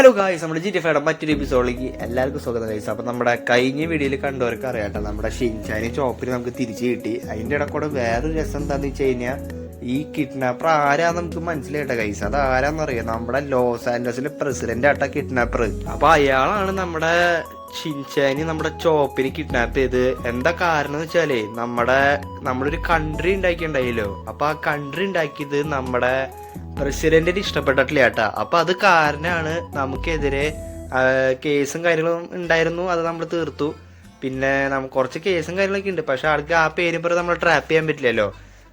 Hello guys, നമ്മുടെ GTA 5 മറ്റൊരു എപ്പിസോഡിലേക്ക് എല്ലാവർക്കും സ്വാഗതം ഗായ്സ്. അപ്പം നമ്മുടെ കഴിഞ്ഞ വീഡിയോയിൽ കണ്ടവർക്ക് അറിയാട്ടോ, നമ്മുടെ ഷിൻചാനി ചോപ്പിന് നമുക്ക് തിരിച്ചു കിട്ടി. അതിൻ്റെ ഇടക്കൂടെ വേറൊരു രസം എന്താണെന്ന് വെച്ച് കഴിഞ്ഞാൽ ഈ കിഡ്നാപ്പർ ആരാന്ന് നമുക്ക് മനസ്സിലായിട്ട ഗൈസ്. അത് ആരാന്നറിയാം, നമ്മുടെ ലോസ് ആൻഡോസിലെ പ്രസിഡന്റ് ആട്ട കിഡ്നാപ്പർ. അപ്പൊ അയാളാണ് നമ്മുടെ ഷിൻചാനി നമ്മുടെ ചോപ്പിന് കിഡ്നാപ്പ് ചെയ്ത്. എന്താ കാരണം എന്ന് വെച്ചാലേ നമ്മളൊരു കൺട്രി ഉണ്ടാക്കിയിട്ടുണ്ടായില്ലോ. അപ്പൊ ആ കൺട്രി ഉണ്ടാക്കിയത് നമ്മുടെ പ്രസിഡന്റിന് ഇഷ്ടപ്പെട്ടിട്ടില്ല കേട്ടാ. അപ്പൊ അത് കാരണമാണ് നമുക്കെതിരെ കേസും കാര്യങ്ങളും ഉണ്ടായിരുന്നു, അത് നമ്മൾ തീർത്തു. പിന്നെ കുറച്ച് കേസും കാര്യങ്ങളൊക്കെ ഉണ്ട്, പക്ഷെ ആൾക്ക് ആ പേരും പറഞ്ഞ് നമ്മൾ ട്രാപ്പ് ചെയ്യാൻ പറ്റില്ലല്ലോ.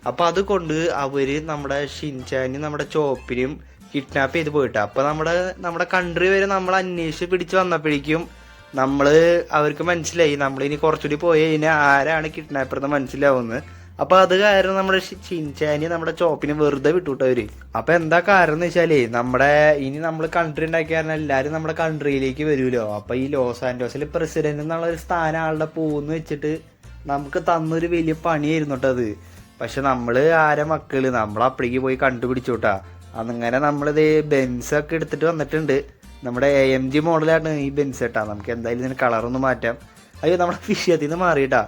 അപ്പൊ അതുകൊണ്ട് അവര് നമ്മുടെ ഷിൻചാനും നമ്മുടെ ചോപ്പിനും കിഡ്നാപ്പ് ചെയ്ത് പോയിട്ടാ. അപ്പൊ നമ്മുടെ കൺട്രി വരെ നമ്മൾ അന്വേഷിച്ച് പിടിച്ച് വന്നപ്പോഴേക്കും അവർക്ക് മനസ്സിലായി നമ്മളിനി കുറച്ചുകൂടി പോയി കഴിഞ്ഞാൽ ആരാണ് കിഡ്നാപ്പർ എന്ന് മനസ്സിലാവുന്നത്. അപ്പൊ അത് കാരണം നമ്മുടെ ഷിൻചാനി നമ്മുടെ ചോപ്പിനെ വെറുതെ വിട്ടുവിട്ടവര്. അപ്പൊ എന്താ കാരണം എന്ന് വെച്ചാലേ ഇനി നമ്മൾ കൺട്രി ഉണ്ടാക്കിയാൽ എല്ലാരും നമ്മുടെ കൺട്രിയിലേക്ക് വരുമല്ലോ. അപ്പൊ ഈ ലോസ് ആൻഡോസിൽ പ്രസിഡന്റ് എന്നുള്ള ഒരു സ്ഥാനം ആളുടെ പോകുന്ന വെച്ചിട്ട് നമുക്ക് തന്നൊരു വലിയ പണിയായിരുന്നു കേട്ടോ അത്. പക്ഷെ ആരെ മക്കള് അപ്പഴേക്ക് പോയി കണ്ടുപിടിച്ചോട്ടാ. അങ്ങനെ നമ്മളിത് ബെൻസ് ഒക്കെ എടുത്തിട്ട് വന്നിട്ടുണ്ട്. നമ്മുടെ AMG മോഡലാണ് ഈ ബെൻസ് കേട്ടാ. നമുക്ക് എന്തായാലും ഇതിന് കളറൊന്നും മാറ്റാം. അയ്യോ, നമ്മുടെ വിഷയത്തിൽ നിന്ന് മാറിയിട്ടാ.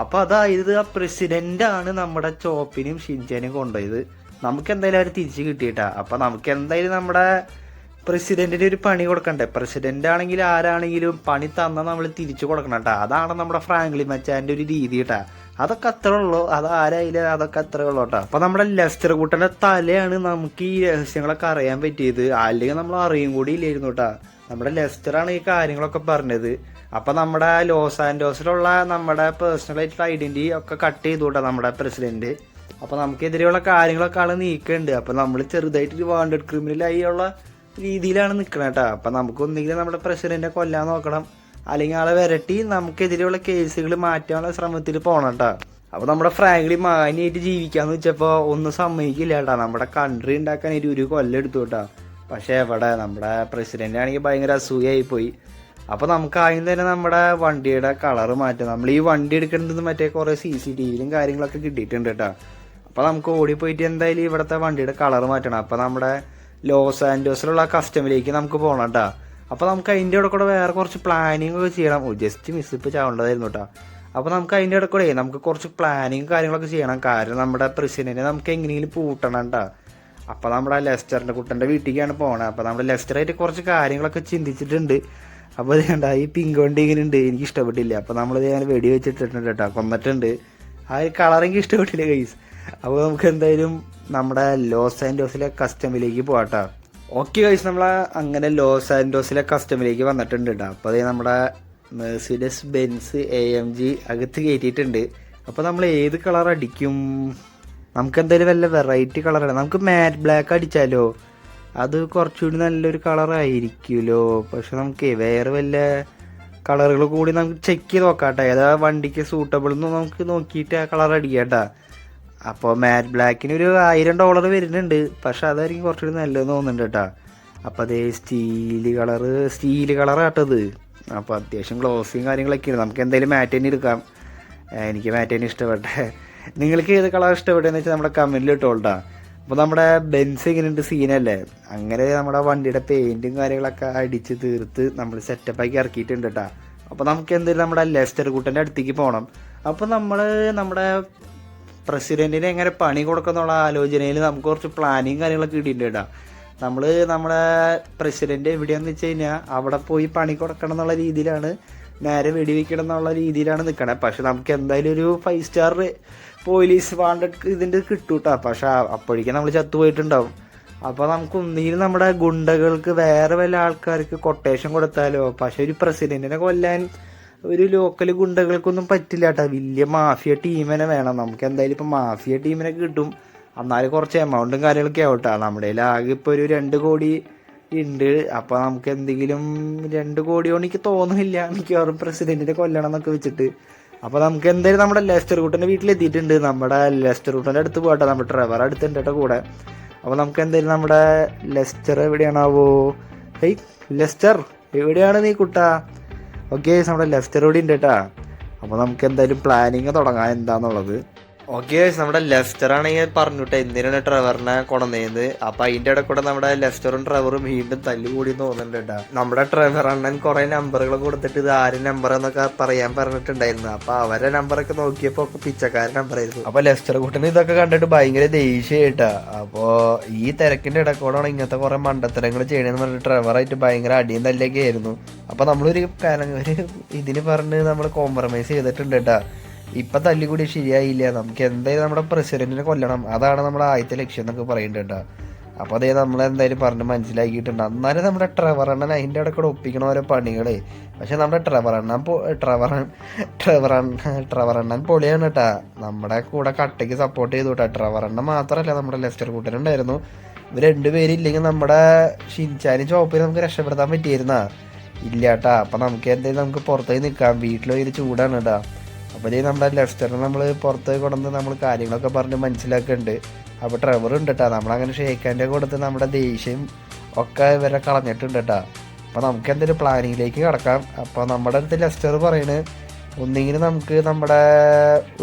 അപ്പൊ അതായത് ആ പ്രസിഡന്റ് ആണ് നമ്മുടെ ചോപ്പിനും ഷിൻചാനും കൊണ്ടുപോയത്. നമുക്ക് എന്തായാലും അവർ തിരിച്ചു കിട്ടിയിട്ടാ. അപ്പൊ നമുക്ക് എന്തായാലും നമ്മുടെ പ്രസിഡന്റിന് ഒരു പണി കൊടുക്കണ്ടേ. പ്രസിഡന്റ് ആണെങ്കിൽ ആരാണെങ്കിലും പണി തന്നാൽ നമ്മൾ തിരിച്ചു കൊടുക്കണം കേട്ടാ. അതാണ് നമ്മുടെ ഫ്രാങ്ക്ലിൻ മച്ചാന്റെ ഒരു രീതി കേട്ടാ. അതൊക്കെ അത്ര ഉള്ളൂ, അത് ആരായാലും അതൊക്കെ അത്ര ഉള്ളൂ കേട്ടോ. അപ്പൊ നമ്മുടെ ലെസ്റ്റർ കൂട്ടന്റെ തലയാണ് നമുക്ക് ഈ രഹസ്യങ്ങളൊക്കെ അറിയാൻ പറ്റിയത്. അല്ലെങ്കിൽ നമ്മൾ അറിയും കൂടി ഇല്ലായിരുന്നു കേട്ടാ. നമ്മുടെ ലെസ്റ്ററാണ് ഈ കാര്യങ്ങളൊക്കെ പറഞ്ഞത്. അപ്പൊ നമ്മുടെ ലോസ് ആൻഡോസിലുള്ള നമ്മുടെ പേഴ്സണൽ ആയിട്ടുള്ള ഐഡന്റിറ്റി ഒക്കെ കട്ട് ചെയ്തുകൂട്ടാ നമ്മുടെ പ്രസിഡന്റ്. അപ്പൊ നമുക്കെതിരെയുള്ള കാര്യങ്ങളൊക്കെ ആള് നീക്കുന്നുണ്ട്. അപ്പൊ നമ്മൾ ചെറുതായിട്ട് വാണ്ടഡ് ക്രിമിനലായി ഉള്ള രീതിയിലാണ് നിൽക്കണം കേട്ടോ. അപ്പൊ നമുക്ക് ഒന്നെങ്കിലും നമ്മുടെ പ്രസിഡന്റിനെ കൊല്ലാൻ നോക്കണം, അല്ലെങ്കിൽ ആളെ വരട്ടി നമുക്കെതിരെയുള്ള കേസുകൾ മാറ്റാനുള്ള ശ്രമത്തിൽ പോകണം കേട്ടോ. അപ്പൊ നമ്മുടെ ഫ്രാങ്ക്ലിൻ മാന്യമായിട്ട് ജീവിക്കാന്ന് വെച്ചപ്പോ ഒന്നും സമ്മതിക്കില്ല കേട്ടാ. നമ്മുടെ കൺട്രി ഉണ്ടാക്കാൻ ഒരു കൊല്ലം എടുത്തു കേട്ടാ. പക്ഷെ എവിടെ നമ്മുടെ പ്രസിഡന്റ് ആണെങ്കിൽ ഭയങ്കര അസൂയായി പോയി. അപ്പൊ നമുക്ക് ആദ്യം തന്നെ നമ്മുടെ വണ്ടിയുടെ കളറ് മാറ്റാം. നമ്മൾ ഈ വണ്ടി എടുക്കേണ്ടത് മറ്റേ കുറെ CCTVയിലും കാര്യങ്ങളൊക്കെ കിട്ടിയിട്ടുണ്ട് കേട്ടോ. അപ്പൊ നമുക്ക് ഓടിപ്പോയിട്ട് എന്തായാലും ഇവിടുത്തെ വണ്ടിയുടെ കളറ് മാറ്റണം. അപ്പൊ നമ്മുടെ ലോസ് ആൻഡോസിലുള്ള കസ്റ്റമിലേക്ക് നമുക്ക് പോകണം കേട്ടോ. അപ്പൊ നമുക്ക് അതിൻ്റെ ഇടയിൽ കൂടെ വേറെ കുറച്ച് പ്ലാനിങ് ഒക്കെ ചെയ്യണം. ജസ്റ്റ് മിസ് ഇപ്പൊ ചാവേണ്ടതായിരുന്നു കേട്ടോ. അപ്പൊ നമുക്ക് അതിൻ്റെ ഇടയിൽ കൂടെ നമുക്ക് കുറച്ച് പ്ലാനിങ് കാര്യങ്ങളൊക്കെ ചെയ്യണം. കാരണം നമ്മുടെ പ്രസിഡന്റിനെ നമുക്ക് എങ്ങനെയെങ്കിലും പൂട്ടണം കേട്ടോ. അപ്പൊ നമ്മുടെ ലെസ്റ്ററിന്റെ കുട്ടന്റെ വീട്ടിലേക്കാണ് പോകണത്. അപ്പൊ നമ്മുടെ ലെസ്റ്ററായിട്ട് കുറച്ച് കാര്യങ്ങളൊക്കെ ചിന്തിച്ചിട്ടുണ്ട്. അപ്പൊ അത് കണ്ട ഈ പിങ്ക് വണ്ടി ഇങ്ങനെ ഉണ്ട്, എനിക്ക് ഇഷ്ടപ്പെട്ടില്ല. അപ്പൊ നമ്മളിത് ഞാൻ വെടി വെച്ചിട്ടുണ്ട് കേട്ടോ, കൊന്നിട്ടുണ്ട്. ആ ഒരു കളർ എനിക്ക് ഇഷ്ടപ്പെട്ടില്ല ഗൈസ്. അപ്പൊ നമുക്ക് എന്തായാലും നമ്മുടെ ലോസ് ആൻഡോസിലെ കസ്റ്റമിലേക്ക് പോകാട്ടോ. ഓക്കെ ഗൈസ്, അങ്ങനെ ലോസ് ആൻഡോസിലെ കസ്റ്റമിലേക്ക് വന്നിട്ടുണ്ട് കേട്ടോ. അപ്പൊ അത് നമ്മുടെ മെർസിഡസ് ബെൻസ് AMG അകത്ത് കയറ്റിയിട്ടുണ്ട്. അപ്പൊ നമ്മൾ ഏത് കളർ അടിക്കും? നമുക്ക് എന്തായാലും വല്ല വെറൈറ്റി കളറാണ്. നമുക്ക് മാറ്റ് ബ്ലാക്ക് അടിച്ചാലോ? അത് കുറച്ചുകൂടി നല്ലൊരു കളറായിരിക്കുമല്ലോ. പക്ഷെ നമുക്ക് വേറെ വല്ല കളറുകൾ കൂടി നമുക്ക് ചെക്ക് ചെയ്ത് നോക്കാട്ടെ. ഏതാ വണ്ടിക്ക് സൂട്ടബിൾ എന്ന് നമുക്ക് നോക്കിയിട്ട് ആ കളർ അടിക്കാട്ടാ. അപ്പോൾ മാറ്റ് ബ്ലാക്കിന് ഒരു $1000 വരുന്നുണ്ട്. പക്ഷെ അതായിരിക്കും കുറച്ചുകൂടി നല്ലതെന്ന് തോന്നുന്നുണ്ട് കേട്ടോ. അപ്പോൾ അതേ സ്റ്റീല് കളറാട്ടത്. അപ്പോൾ അത്യാവശ്യം ഗ്ലോസിയും കാര്യങ്ങളൊക്കെയാണ്. നമുക്ക് എന്തായാലും മാറ്റ് തന്നെ എടുക്കാം. എനിക്ക് മാറ്റ് തന്നെ ഇഷ്ടപ്പെട്ടെ. നിങ്ങൾക്ക് ഏത് കളർ ഇഷ്ടപ്പെട്ടെന്ന് വെച്ചാൽ നമ്മുടെ കമന്റിൽ ഇട്ടോളട്ടാ. അപ്പോൾ നമ്മുടെ ബെൻസ് ഇങ്ങനെയുണ്ട്, സീനല്ലേ. അങ്ങനെ നമ്മുടെ വണ്ടിയുടെ പെയിന്റും കാര്യങ്ങളൊക്കെ അടിച്ച് തീർത്ത് നമ്മൾ സെറ്റപ്പാക്കി ഇറക്കിയിട്ടുണ്ട് കേട്ടോ. അപ്പോൾ നമുക്ക് എന്തായാലും നമ്മുടെ ലെസ്റ്റർ കൂട്ടൻ്റെ അടുത്തേക്ക് പോകണം. അപ്പോൾ നമ്മുടെ പ്രസിഡന്റിനെ എങ്ങനെ പണി കൊടുക്കുന്നുള്ള ആലോചനയിൽ നമുക്ക് കുറച്ച് പ്ലാനിങ് കാര്യങ്ങളൊക്കെ കിട്ടിയിട്ടുണ്ട് കേട്ടോ. നമ്മുടെ പ്രസിഡന്റ് എവിടെയാന്ന് വെച്ച് കഴിഞ്ഞാൽ അവിടെ പോയി പണി കൊടുക്കണം എന്നുള്ള രീതിയിലാണ്, നേരെ വെടിവെക്കണം എന്നുള്ള രീതിയിലാണ് നിൽക്കണേ. പക്ഷെ നമുക്ക് എന്തായാലും ഒരു 5 സ്റ്റാർ പോലീസ് വാണ്ടഡ് ഇതിൻ്റെ കിട്ടൂട്ടാ. പക്ഷെ അപ്പോഴേക്കും നമ്മൾ ചത്തുപോയിട്ടുണ്ടാവും. അപ്പോൾ നമുക്ക് ഒന്നുകിൽ നമ്മുടെ ഗുണ്ടകൾക്ക് വേറെ വല്ല ആൾക്കാർക്ക് കൊട്ടേഷൻ കൊടുത്താലോ. പക്ഷെ ഒരു പ്രസിഡന്റിനെ കൊല്ലാൻ ഒരു ലോക്കൽ ഗുണ്ടകൾക്കൊന്നും പറ്റില്ല കേട്ടോ. വലിയ മാഫിയ ടീമിനെ വേണം. നമുക്ക് എന്തായാലും ഇപ്പം മാഫിയ ടീമിനെ കിട്ടും, എന്നാലും കുറച്ച് എമൗണ്ടും കാര്യങ്ങളൊക്കെ ആവട്ടെ. നമ്മുടെ ആകെ ഇപ്പോൾ ഒരു 2 കോടി ഉണ്ട്. അപ്പോൾ നമുക്ക് എന്തെങ്കിലും 2 കോടിയോ എനിക്ക് തോന്നുന്നില്ല മിക്കവാറും പ്രസിഡന്റിനെ കൊല്ലണം എന്നൊക്കെ വെച്ചിട്ട്. അപ്പോൾ നമുക്ക് എന്തായാലും നമ്മുടെ ലെസ്റ്റർ കൂട്ടൻ്റെ വീട്ടിലെത്തിയിട്ടുണ്ട്. നമ്മുടെ ലെസ്റ്റർ കൂട്ടൻ്റെ അടുത്ത് പോകട്ടെ. നമ്മുടെ ട്രെവർ അടുത്തുണ്ട് കേട്ടോ കൂടെ. അപ്പോൾ നമുക്ക് എന്തായാലും നമ്മുടെ ലെസ്റ്റർ എവിടെയാണാവോ? ഹേയ് ലെസ്റ്റർ, എവിടെയാണ് നീ കുട്ടാ? ഓക്കെ, നമ്മുടെ ലെസ്റ്റർ കൂടി ഉണ്ട് കേട്ടാ. അപ്പോൾ നമുക്ക് എന്തായാലും പ്ലാനിങ് തുടങ്ങാം എന്താന്നുള്ളത്. ഓക്കെ, നമ്മുടെ ലെസ്റ്റർ ആണെങ്കിൽ പറഞ്ഞിട്ട് എന്തിനാണ് ട്രെവറിനെ കൊണ്ടുവന്നത്. അപ്പൊ അതിന്റെ ഇടയിൽ കൂടെ നമ്മുടെ ലെസ്റ്ററും ട്രെവറും വീണ്ടും തല്ലുകൂടി തോന്നുന്നുണ്ട് കേട്ടാ. നമ്മുടെ ട്രെവർ അണ്ണൻ കുറെ നമ്പറുകൾ കൊടുത്തിട്ട് ഇത് ആരും നമ്പർ എന്നൊക്കെ പറയാൻ പറഞ്ഞിട്ടുണ്ടായിരുന്നു. അപ്പൊ അവരെ നമ്പറൊക്കെ നോക്കിയപ്പോ ഒക്കെ പിച്ചക്കാരൻ നമ്പറായിരുന്നു. അപ്പൊ ലെസ്റ്റർ കൂട്ടന് ഇതൊക്കെ കണ്ടിട്ട് ഭയങ്കര ദേഷ്യായിട്ടാ. അപ്പോ ഈ തിരക്കിന്റെ ഇടക്കൂടാണ് ഇങ്ങനത്തെ കുറെ മണ്ടത്തരങ്ങൾ ചെയ്യണമെന്ന് പറഞ്ഞിട്ട് ട്രെവറായിട്ട് ഭയങ്കര അടിയും തല്ലൊക്കെ ആയിരുന്നു. അപ്പൊ നമ്മളൊരു ഇതിന് പറഞ്ഞ് നമ്മൾ കോംപ്രമൈസ് ചെയ്തിട്ടുണ്ട് കേട്ടാ. ഇപ്പൊ തല്ലിക്കൂടി ശരിയായില്ല, നമുക്ക് എന്തായാലും നമ്മുടെ പ്രസിഡന്റിനെ കൊല്ലണം, അതാണ് നമ്മുടെ ആദ്യത്തെ ലക്ഷ്യം എന്നൊക്കെ പറയുന്നുണ്ട്. അപ്പൊ അതേ നമ്മളെന്തായാലും പറഞ്ഞ് മനസ്സിലാക്കിയിട്ടുണ്ട്. എന്നാലും നമ്മുടെ ട്രെവറണ്ണൻ അതിന്റെ ഇടയ്ക്കൂടെ ഒപ്പിക്കണ ഓരോ പണികളെ. പക്ഷെ നമ്മുടെ ട്രെവറണ്ണൻ പൊളിയാണ് കേട്ടാ. നമ്മുടെ കൂടെ കട്ടയ്ക്ക് സപ്പോർട്ട് ചെയ്തു കേട്ടാ. ട്രെവറണ്ണൻ മാത്രമല്ല, നമ്മുടെ ലെസ്റ്റർ കൂട്ടനുണ്ടായിരുന്നു. ഇവർ രണ്ടുപേരില്ലെങ്കിൽ നമ്മുടെ ഷിൻചാനും ചോപ്പിനും നമുക്ക് രക്ഷപ്പെടുത്താൻ പറ്റിയിരുന്നാ ഇല്ല കേട്ടാ. അപ്പൊ നമുക്ക് എന്തായാലും നമുക്ക് പുറത്തേക്ക് നിൽക്കാം, വീട്ടിൽ പോയി ചൂടാണ് കേട്ടാ. അപ്പോൾ ഇതേ നമ്മുടെ ലെസ്റ്ററിനെ നമ്മൾ പുറത്തേക്ക് കൊണ്ടുവന്ന് നമ്മൾ കാര്യങ്ങളൊക്കെ പറഞ്ഞ് മനസ്സിലാക്കുന്നുണ്ട്. അപ്പോൾ ട്രെവർ ഉണ്ട് കേട്ടോ, നമ്മളങ്ങനെ ഷേക്കാൻ്റെ കൊടുത്ത് നമ്മുടെ ദേഷ്യം ഒക്കെ ഇവരെ കളഞ്ഞിട്ടുണ്ട് കേട്ടോ. അപ്പോൾ നമുക്ക് എന്തെങ്കിലും പ്ലാനിങ്ങിലേക്ക് കിടക്കാം. അപ്പോൾ നമ്മുടെ അടുത്ത് ലെസ്റ്റർ പറയുന്നത് ഒന്നെങ്കിലും നമുക്ക് നമ്മുടെ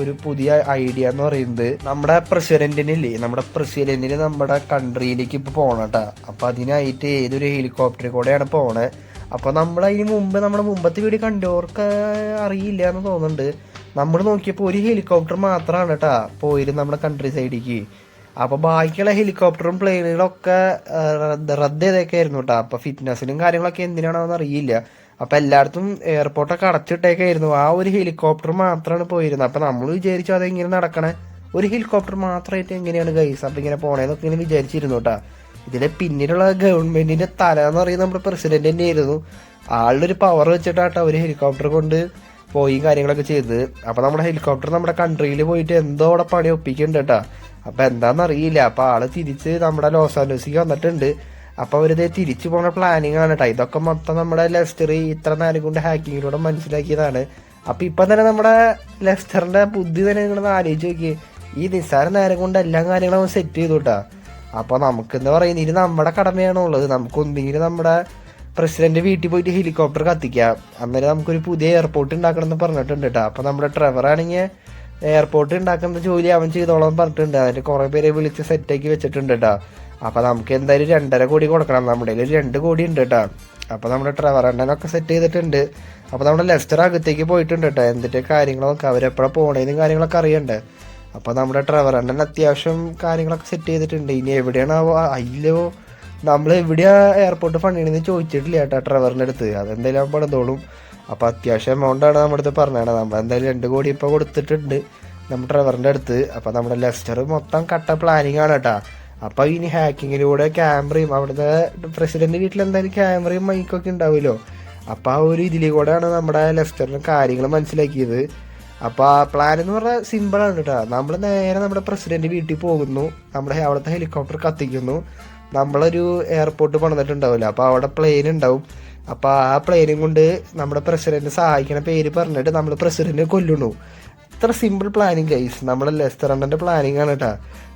ഒരു പുതിയ ഐഡിയ എന്ന് പറയുന്നത് നമ്മുടെ പ്രസിഡന്റിനില്ലേ, നമ്മുടെ പ്രസിഡന്റിന് നമ്മുടെ കൺട്രിയിലേക്ക് ഇപ്പോൾ പോകണം കേട്ടോ. അപ്പോൾ അതിനായിട്ട് ഏതൊരു ഹെലികോപ്റ്ററിൽ കൂടെയാണ് പോണത്. അപ്പോൾ നമ്മൾ അതിന് മുമ്പ് നമ്മുടെ മുമ്പത്തെ വീഡിയോ കണ്ടവർക്ക് അറിയില്ല എന്ന് തോന്നുന്നുണ്ട്. നമ്മൾ നോക്കിയപ്പോൾ ഒരു ഹെലികോപ്റ്റർ മാത്രമാണ് കേട്ടാ പോയിരുന്നു നമ്മുടെ കൺട്രി സൈഡിലേക്ക്. അപ്പോൾ ബാക്കിയുള്ള ഹെലികോപ്റ്ററും പ്ലെയിനുകളൊക്കെ റദ്ദ് ചെയ്തൊക്കെ ആയിരുന്നു കേട്ടോ. അപ്പോൾ ഫിറ്റ്നസിനും കാര്യങ്ങളൊക്കെ എന്തിനാണെന്ന് അറിയില്ല. അപ്പോൾ എല്ലായിടത്തും എയർപോർട്ടൊക്കെ അടച്ചിട്ടേക്കായിരുന്നു. ആ ഒരു ഹെലികോപ്റ്റർ മാത്രമാണ് പോയിരുന്നത്. അപ്പോൾ നമ്മൾ വിചാരിച്ചു അതെങ്ങനെ നടക്കണേ, ഒരു ഹെലികോപ്റ്റർ മാത്രമായിട്ട് എങ്ങനെയാണ് ഗൈസ് അപ്പോൾ ഇങ്ങനെ പോണേന്നൊക്കെ ഇങ്ങനെ വിചാരിച്ചിരുന്നു കേട്ടോ. ഇതിലെ പിന്നിലുള്ള ഗവൺമെന്റിന്റെ തല എന്ന് പറയുന്നത് നമ്മുടെ പ്രസിഡന്റ് തന്നെ ആയിരുന്നു. ആളുടെ ഒരു പവർ വെച്ചിട്ടാട്ടോ ഒരു ഹെലികോപ്റ്റർ കൊണ്ട് പോയി കാര്യങ്ങളൊക്കെ ചെയ്ത്. അപ്പോൾ നമ്മുടെ ഹെലികോപ്റ്റർ നമ്മുടെ കൺട്രിയിൽ പോയിട്ട് എന്തോ അവിടെ പണി ഒപ്പിക്കുന്നുണ്ട് കേട്ടോ. അപ്പോൾ എന്താണെന്നറിയില്ല. അപ്പോൾ ആള് തിരിച്ച് നമ്മുടെ ലോസ് ആൻജലസിലേക്ക് വന്നിട്ടുണ്ട്. അപ്പോൾ അവരിത് തിരിച്ചു പോകുന്ന പ്ലാനിങ് ആണ് കേട്ടോ. ഇതൊക്കെ മൊത്തം നമ്മുടെ ലെസ്റ്റർ ഇത്ര നേരം കൊണ്ട് ഹാക്കിങ്ങിലൂടെ മനസ്സിലാക്കിയതാണ്. അപ്പോൾ ഇപ്പം തന്നെ നമ്മുടെ ലെസ്റ്ററിന്റെ ബുദ്ധി തന്നെ നിങ്ങളൊന്ന് ആലോചിച്ച് നോക്കി. ഈ നിസ്സാര നേരം കൊണ്ട് എല്ലാ കാര്യങ്ങളും സെറ്റ് ചെയ്തു കേട്ടോ. അപ്പോൾ നമുക്കെന്താ പറയുന്നത്, ഇനി നമ്മുടെ കടമയാണുള്ളത്. നമുക്കൊന്നെങ്കിലും നമ്മുടെ പ്രസിഡന്റ് വീട്ടിൽ പോയിട്ട് ഹെലികോപ്റ്റർ കത്തിക്കാം, അന്നേരം നമുക്കൊരു പുതിയ എയർപോർട്ട് ഉണ്ടാക്കണം എന്ന് പറഞ്ഞിട്ടുണ്ട് കേട്ടോ. അപ്പോൾ നമ്മുടെ ട്രെവർ ആണെങ്കിൽ എയർപോർട്ട് ഉണ്ടാക്കുന്ന ജോലി അവൻ ചെയ്തോളാൻ പറഞ്ഞിട്ടുണ്ട്. അതിന് കുറേ പേരെ വിളിച്ച് സെറ്റാക്കി വെച്ചിട്ടുണ്ട് കേട്ടോ. അപ്പോൾ നമുക്ക് എന്തായാലും 2.5 കോടി കൊടുക്കണം. നമ്മുടെ കയ്യിൽ 2 കോടി ഉണ്ട് കേട്ടോ. അപ്പോൾ നമ്മുടെ ട്രെവർ അണ്ണനൊക്കെ സെറ്റ് ചെയ്തിട്ടുണ്ട്. അപ്പോൾ നമ്മുടെ ലെസ്റ്റർ അകത്തേക്ക് പോയിട്ടുണ്ട് കേട്ടോ. എന്തിൻ്റെ കാര്യങ്ങളൊക്കെ അവരെപ്പോഴാണ് പോണേന്നും കാര്യങ്ങളൊക്കെ അറിയണ്ടേ. അപ്പോൾ നമ്മുടെ ട്രെവർ അണ്ണൻ അത്യാവശ്യം കാര്യങ്ങളൊക്കെ സെറ്റ് ചെയ്തിട്ടുണ്ട്. ഇനി എവിടെയാണ് അയ്യോ നമ്മൾ എവിടെയാ എയർപോർട്ട് പണിയണെന്ന് ചോദിച്ചിട്ടില്ല കേട്ടോ ട്രെവറിൻ്റെ അടുത്ത്. അതെന്തായാലും പണിതോളും. അപ്പോൾ അത്യാവശ്യം എമൗണ്ടാണ് നമ്മുടെ അടുത്ത് പറഞ്ഞത്. നമ്മളെന്തായാലും 2 കോടി ഇപ്പോൾ കൊടുത്തിട്ടുണ്ട് നമ്മുടെ ട്രെവറിൻ്റെ അടുത്ത്. അപ്പോൾ നമ്മുടെ ലെസ്റ്റർ മൊത്തം കട്ട പ്ലാനിങ് ആണ് കേട്ടോ. അപ്പോൾ ഇനി ഹാക്കിങ്ങിലൂടെ ക്യാമറയും അവിടുത്തെ പ്രസിഡന്റ് വീട്ടിൽ എന്തായാലും ക്യാമറയും മൈക്കൊക്കെ ഉണ്ടാവുമല്ലോ. അപ്പോൾ ആ ഒരു ഇതിലൂടെയാണ് നമ്മുടെ ലെസ്റ്ററിന് കാര്യങ്ങൾ മനസ്സിലാക്കിയത്. അപ്പോൾ ആ പ്ലാൻ എന്ന് പറഞ്ഞാൽ സിമ്പിളാണ് കേട്ടോ. നമ്മൾ നേരെ നമ്മുടെ പ്രസിഡന്റ് വീട്ടിൽ പോകുന്നു, നമ്മുടെ അവിടുത്തെ ഹെലികോപ്റ്റർ കത്തിക്കുന്നു, നമ്മളൊരു എയർപോർട്ട് പണിതിട്ടുണ്ടാവില്ല. അപ്പോൾ അവിടെ പ്ലെയിൻ ഉണ്ടാവും. അപ്പോൾ ആ പ്ലെയിനും കൊണ്ട് നമ്മുടെ പ്രസിഡന്റ് സഹായിക്കണ പേര് പറഞ്ഞിട്ട് നമ്മൾ പ്രസിഡന്റിനെ കൊല്ലുന്നു. ഇത്ര സിമ്പിൾ പ്ലാനിങ് ഗൈസ്, നമ്മുടെ ലെസ്റ്ററിൻ്റെ പ്ലാനിങ് ആണ് കേട്ടോ.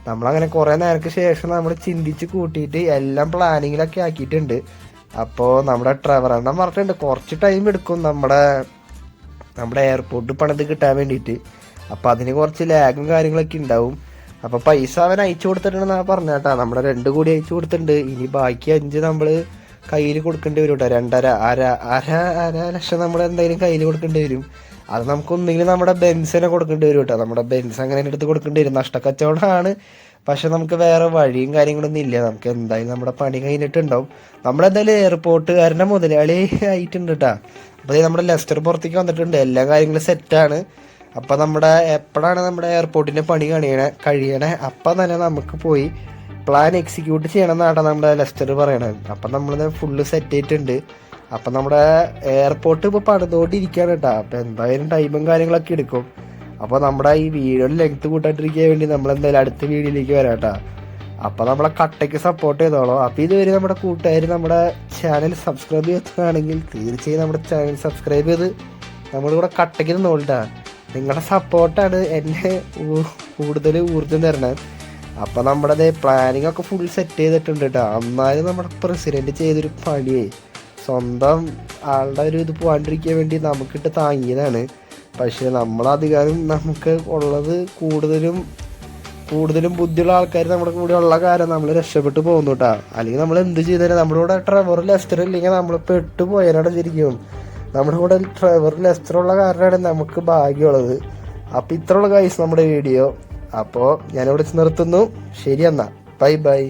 നമ്മളങ്ങനെ കുറേ നേരത്തിന് ശേഷം നമ്മൾ ചിന്തിച്ച് കൂട്ടിയിട്ട് എല്ലാം പ്ലാനിങ്ങിലൊക്കെ ആക്കിയിട്ടുണ്ട്. അപ്പോൾ നമ്മുടെ ട്രെവർ അണ്ണൻ പറഞ്ഞിട്ടുണ്ട് കുറച്ച് ടൈം എടുക്കും നമ്മുടെ എയർപോർട്ട് പണിത് കിട്ടാൻ വേണ്ടിയിട്ട്. അപ്പോൾ അതിന് കുറച്ച് ലാഗും കാര്യങ്ങളൊക്കെ ഉണ്ടാവും. അപ്പോൾ പൈസ അവൻ അയച്ചു കൊടുത്തിട്ടുണ്ടെന്നാണ് പറഞ്ഞ കേട്ടോ. നമ്മുടെ 2 കോടി അയച്ചു കൊടുത്തിട്ടുണ്ട്. ഇനി ബാക്കി 5 നമ്മൾ കയ്യിൽ കൊടുക്കേണ്ടി വരും കേട്ടോ. 2.5 ലക്ഷം നമ്മൾ എന്തായാലും കയ്യിൽ കൊടുക്കേണ്ടി വരും. അത് നമുക്കൊന്നെങ്കിലും നമ്മുടെ ബെൻസിനെ കൊടുക്കേണ്ടി വരും കേട്ടോ. നമ്മുടെ ബെൻസ് അങ്ങനെ എടുത്ത് കൊടുക്കേണ്ടി വരും. നഷ്ടക്കച്ചവടമാണ്, പക്ഷെ നമുക്ക് വേറെ വഴിയും കാര്യങ്ങളൊന്നും ഇല്ല. നമുക്ക് എന്തായാലും നമ്മുടെ പണി കഴിഞ്ഞിട്ടുണ്ടാവും. നമ്മളെന്തായാലും എയർപോർട്ടുകാരൻ്റെ മുതലാളി ആയിട്ടുണ്ട് കേട്ടോ. അപ്പോൾ നമ്മുടെ ലെസ്റ്റർ പുറത്തേക്ക് വന്നിട്ടുണ്ട്, എല്ലാ കാര്യങ്ങളും സെറ്റാണ്. അപ്പം എപ്പോഴാണ് നമ്മുടെ എയർപോർട്ടിൻ്റെ പണി കഴിയണേ അപ്പം തന്നെ നമുക്ക് പോയി പ്ലാൻ എക്സിക്യൂട്ട് ചെയ്യണം എന്നാണ് നമ്മുടെ ലെസ്റ്റർ പറയണത്. അപ്പം നമ്മൾ ഫുള്ള് സെറ്റ് ആയിട്ടുണ്ട്. അപ്പം നമ്മുടെ എയർപോർട്ട് ഇപ്പോൾ പണിതുകൊണ്ടിരിക്കുകയാണ് കേട്ടോ. അപ്പോൾ എന്തായാലും ടൈമും കാര്യങ്ങളൊക്കെ എടുക്കും. അപ്പോൾ നമ്മുടെ ഈ വീഡിയോയുടെ ലെങ്ത്ത് കൂട്ടാണ്ടിരിക്കാൻ വേണ്ടി നമ്മളെന്തായാലും അടുത്ത വീഡിയോയിലേക്ക് വരാം കേട്ടോ. അപ്പോൾ നമ്മളെ കട്ടയ്ക്ക് സപ്പോർട്ട് ചെയ്തോളൂ. അപ്പോൾ ഇതുവരെ നമ്മുടെ കൂട്ടുകാർ നമ്മുടെ ചാനൽ സബ്സ്ക്രൈബ് ചെയ്യുകയാണെങ്കിൽ തീർച്ചയായും നമ്മുടെ ചാനൽ സബ്സ്ക്രൈബ് ചെയ്ത് നമ്മുടെ കൂടെ കട്ടയ്ക്ക് നിന്നോളിട്ടാ. നിങ്ങളുടെ സപ്പോർട്ടാണ് എന്നെ കൂടുതൽ ഊർജ്ജം തരണത്. അപ്പം നമ്മുടെ പ്ലാനിങ് ഒക്കെ ഫുൾ സെറ്റ് ചെയ്തിട്ടുണ്ട് കേട്ടോ. എന്നാലും നമ്മുടെ പ്രസിഡന്റ് ചെയ്തൊരു പണിയേ സ്വന്തം ആളുടെ ഒരു ഇത് പോകാണ്ടിരിക്കാൻ വേണ്ടി നമുക്കിട്ട് താങ്ങിയതാണ്. പക്ഷെ നമ്മളധികാരം നമുക്ക് ഉള്ളത് കൂടുതലും ബുദ്ധിയുള്ള ആൾക്കാർ നമ്മുടെ കൂടെ ഉള്ള കാര്യം നമ്മൾ രക്ഷപ്പെട്ടു പോകുന്നു കേട്ടാ. അല്ലെങ്കിൽ നമ്മൾ എന്ത് ചെയ്താലും നമ്മുടെ കൂടെ ട്രെവർ ലെസ്റ്റർ ഇല്ലെങ്കിൽ നമ്മൾ പെട്ടു പോയാലാണ് ശരിക്കും. നമ്മുടെ കൂടെ ട്രെവർ ലെസ്റ്റർ ഉള്ള കാരണമാണ് നമുക്ക് ഭാഗ്യമുള്ളത്. അപ്പോൾ ഇത്രയുള്ള ഗൈസ് നമ്മുടെ വീഡിയോ. അപ്പോൾ ഞാനിവിടെ നിർത്തുന്നു. ശരി എന്നാ, ബൈ ബൈ.